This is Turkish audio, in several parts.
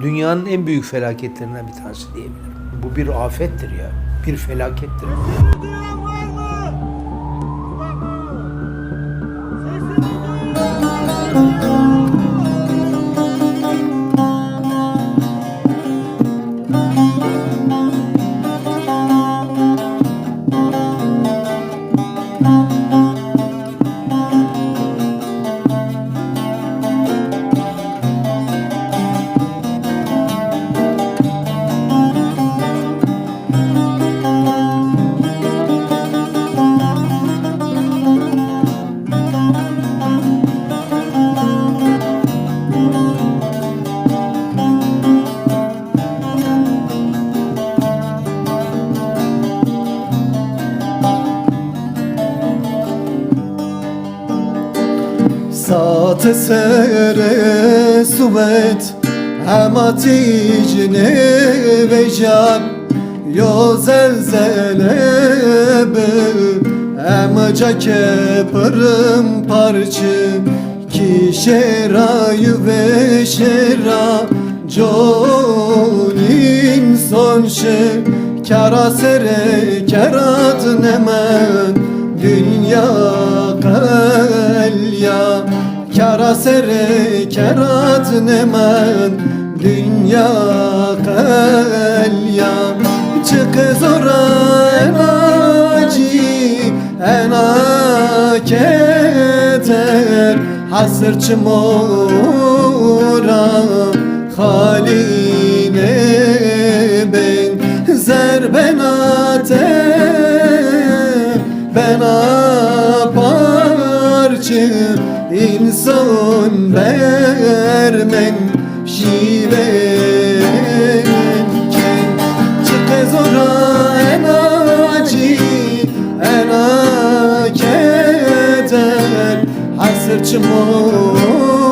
Dünyanın en büyük felaketlerinden bir tanesi diyebilirim. Bu bir afettir ya, bir felakettir. سات سر سوت هماتیجنه و جب یا زلزله به اما جا که پرم پرچه کی شرایو و شرا جون insan شه کرا سر کرات نمن dünya قلیا کرا سر کرات نمن dünya قلیا çık zora enacı enaketer hasır çmora haline ben zerbenate bena parçı insan vermen şivenken çık zora enacı enaketer hasır çmora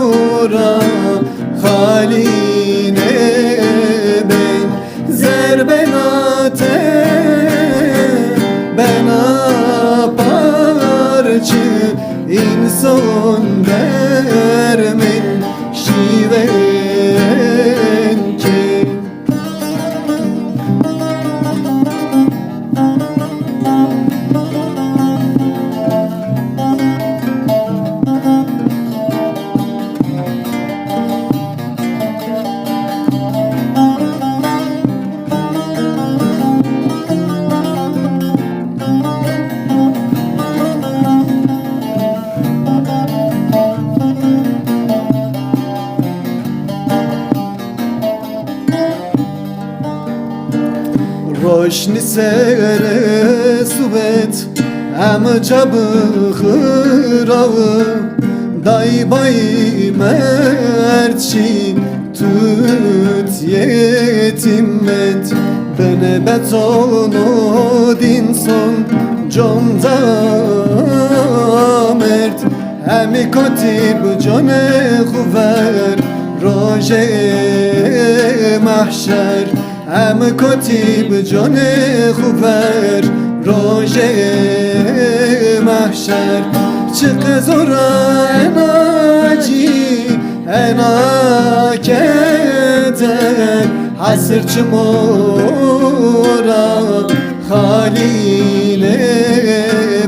haline ben zerbenate bena parçı insan vermen şivenken روشنی سر سوت ام جب خراو دای بای مرچی توت yetimet bene beton odinson jonda mert hemi kotib jone khuver roje mahşer هم کتیب جان خوبر روژ محشر چه قزورا اناجی اناکتر حسر چمورا خالیله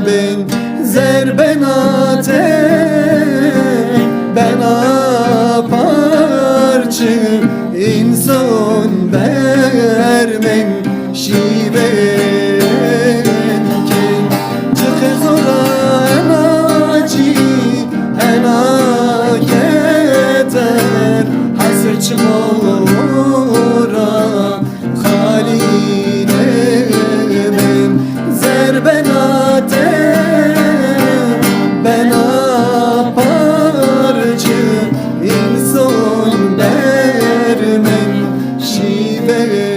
بن زربناته بنا parçı insan vermen şivenken çık zora enacı enaketer hasır çmora haline ben zerbenate bena parçı insan vermen şivenken